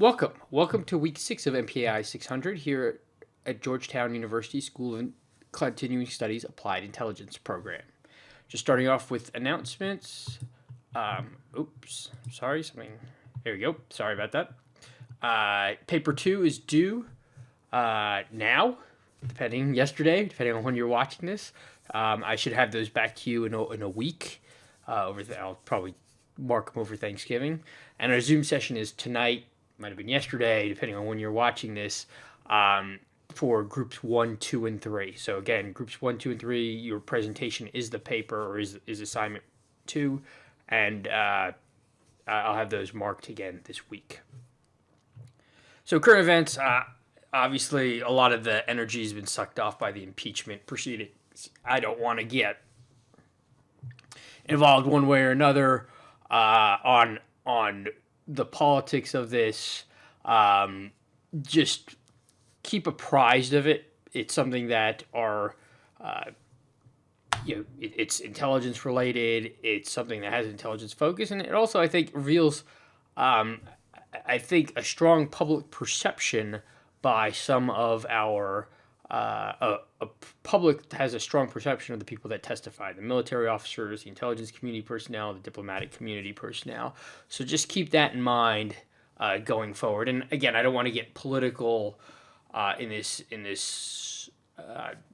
Welcome to week 6 of MPAI 600 here at Georgetown University School of Continuing Studies Applied Intelligence Program. Just starting off with announcements. There we go. Sorry about that. Paper 2 is due now, depending on when you're watching this. I should have those back to you in a week. I'll probably mark them over Thanksgiving. And our Zoom session is tonight. Might have been yesterday, depending on when you're watching this, for groups 1, 2, and 3. So again, groups 1, 2, and 3, your presentation is the paper or is assignment 2, and I'll have those marked again this week. So current events, obviously a lot of the energy has been sucked off by the impeachment proceedings. I don't want to get involved one way or another on the politics of this. Just keep apprised of it. It's something that it's intelligence related. It's something that has intelligence focus, and it also, I think, reveals, I think, a strong public perception by some of our a public has a strong perception of the people that testify, the military officers, the intelligence community personnel, the diplomatic community personnel. So just keep that in mind going forward. And again, I don't want to get political in this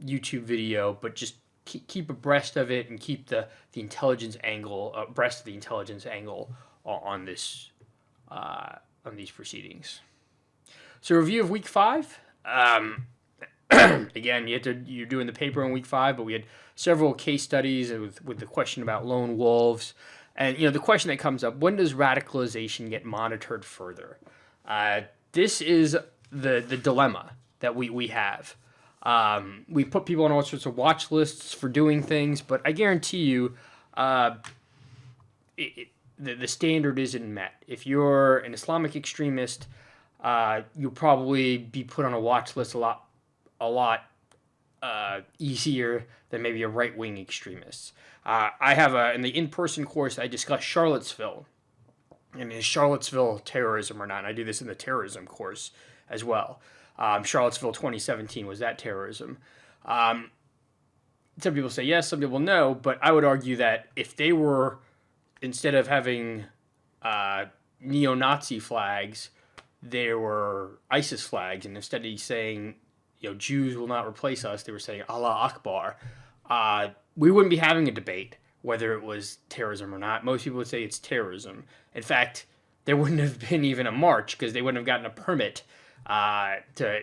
YouTube video, but just keep abreast of it and keep the intelligence angle abreast of the intelligence angle on this on these proceedings. So review of week 5. Again, you're doing the paper in week 5, but we had several case studies with the question about lone wolves. And, the question that comes up, when does radicalization get monitored further? This is the dilemma that we have. We put people on all sorts of watch lists for doing things, but I guarantee you the standard isn't met. If you're an Islamic extremist, you'll probably be put on a watch list a lot easier than maybe a right-wing extremist. I have in the in-person course, I discuss Charlottesville, and is Charlottesville terrorism or not? And I do this in the terrorism course as well. Charlottesville 2017, was that terrorism? Some people say yes, some people no, but I would argue that if they were, instead of having neo-Nazi flags, there were ISIS flags, and instead of saying, Jews will not replace us, they were saying Allah Akbar, we wouldn't be having a debate whether it was terrorism or not. Most people would say it's terrorism. In fact, there wouldn't have been even a march because they wouldn't have gotten a permit to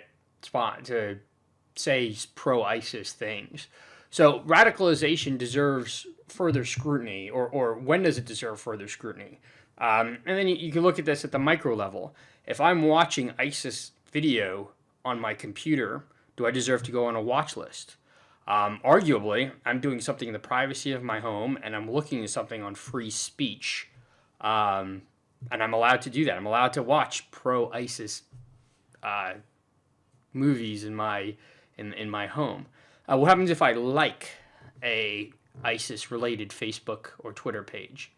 say pro-ISIS things. So radicalization deserves further scrutiny, or when does it deserve further scrutiny? And then you can look at this at the micro level. If I'm watching ISIS video on my computer, do I deserve to go on a watch list? Arguably, I'm doing something in the privacy of my home, and I'm looking at something on free speech, and I'm allowed to do that. I'm allowed to watch pro-ISIS movies in my home. What happens if I like a ISIS-related Facebook or Twitter page?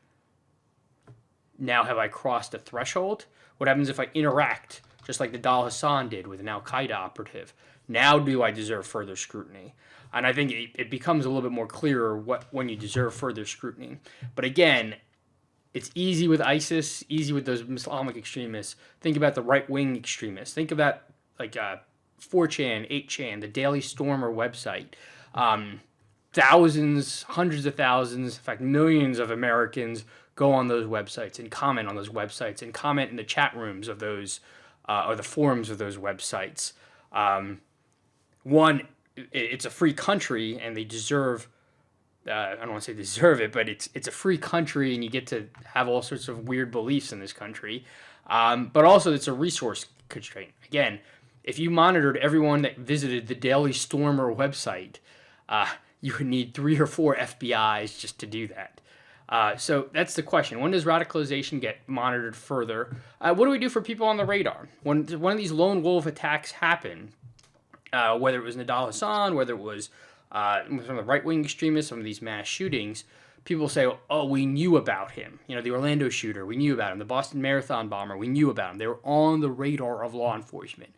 Now have I crossed a threshold? What happens if I interact just like the Dal Hassan did with an Al-Qaeda operative? Now do I deserve further scrutiny? And I think it becomes a little bit more clearer when you deserve further scrutiny. But again, it's easy with ISIS, easy with those Islamic extremists. Think about the right-wing extremists. Think about like 4chan, 8chan, the Daily Stormer website. Thousands, hundreds of thousands, in fact, millions of Americans go on those websites and comment on those websites and comment in the chat rooms of those or the forums of those websites. It's a free country, and they deserve. I don't want to say deserve it, but it's a free country, and you get to have all sorts of weird beliefs in this country. But also, it's a resource constraint. Again, if you monitored everyone that visited the Daily Stormer website, you would need 3 or 4 FBIs just to do that. So that's the question. When does radicalization get monitored further? What do we do for people on the radar? When one of these lone wolf attacks happen, whether it was Nidal Hassan, whether it was some of the right-wing extremists, some of these mass shootings, people say, oh, we knew about him. You know, the Orlando shooter, we knew about him. The Boston Marathon bomber, we knew about him. They were on the radar of law enforcement.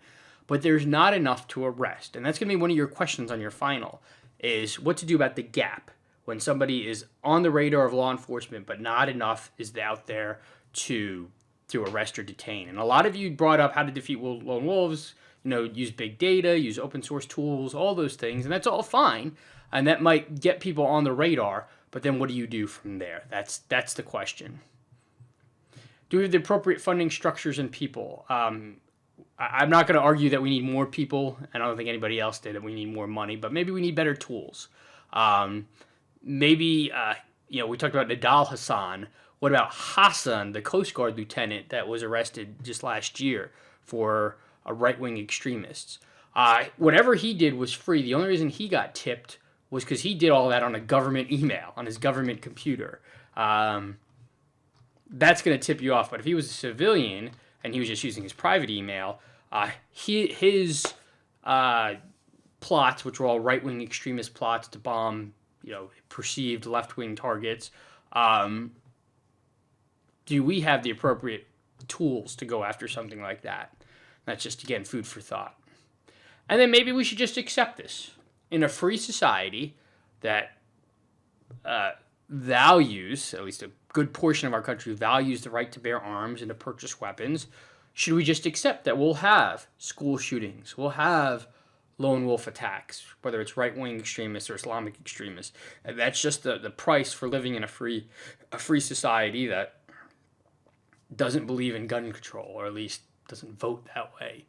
But there's not enough to arrest. And that's going to be one of your questions on your final, is what to do about the gap when somebody is on the radar of law enforcement, but not enough is out there to arrest or detain. And a lot of you brought up how to defeat lone wolves, you know, use big data, use open source tools, all those things. And that's all fine. And that might get people on the radar. But then what do you do from there? That's the question. Do we have the appropriate funding structures and people? I'm not going to argue that we need more people, and I don't think anybody else did, that we need more money, but maybe we need better tools. Maybe, you know, we talked about Nadal Hassan. What about Hassan, the Coast Guard lieutenant that was arrested just last year for a right-wing extremists? Whatever he did was free. The only reason he got tipped was because he did all that on a government email, on his government computer. That's going to tip you off. But if he was a civilian and he was just using his private email, his plots, which were all right-wing extremist plots to bomb, you know, perceived left-wing targets, do we have the appropriate tools to go after something like that? That's just, again, food for thought. And then maybe we should just accept this. In a free society that values, at least a good portion of our country values the right to bear arms and to purchase weapons, should we just accept that we'll have school shootings, we'll have lone wolf attacks, whether it's right-wing extremists or Islamic extremists? And that's just the price for living in a free society that doesn't believe in gun control, or at least doesn't vote that way.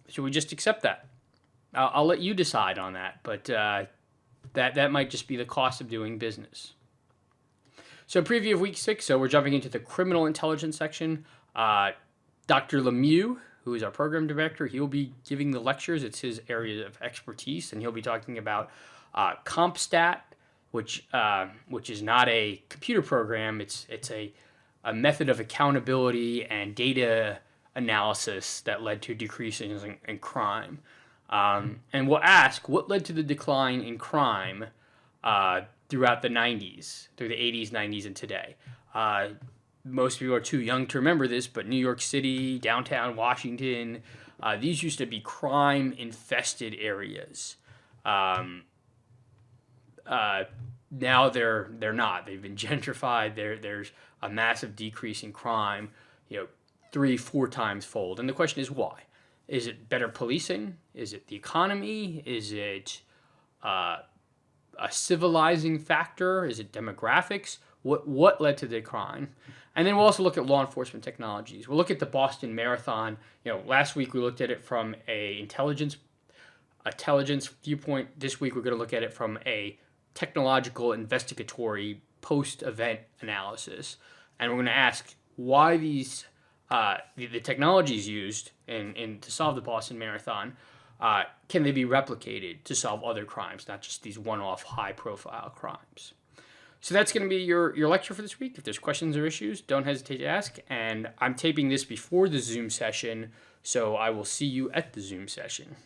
Should we just accept that? I'll let you decide on that, but that might just be the cost of doing business. So preview of week 6, so we're jumping into the criminal intelligence section. Dr. Lemieux, who is our program director, he'll be giving the lectures. It's his area of expertise, and he'll be talking about CompStat, which is not a computer program. It's a method of accountability and data analysis that led to decreases in crime. And we'll ask what led to the decline in crime throughout the 90s, through the 80s, 90s, and today. Most people are too young to remember this, but New York City, downtown Washington, these used to be crime-infested areas. Now they're not. They've been gentrified. There's a massive decrease in crime, 3-4 times fold. And the question is why? Is it better policing? Is it the economy? Is it a civilizing factor? Is it demographics? What led to the decline? And then we'll also look at law enforcement technologies. We'll look at the Boston Marathon. Last week we looked at it from a intelligence viewpoint. This week we're going to look at it from a technological, investigatory, post-event analysis. And we're going to ask why these the technologies used to solve the Boston Marathon, can they be replicated to solve other crimes, not just these one-off high-profile crimes? So that's going to be your lecture for this week. If there's questions or issues, don't hesitate to ask. And I'm taping this before the Zoom session, so I will see you at the Zoom session.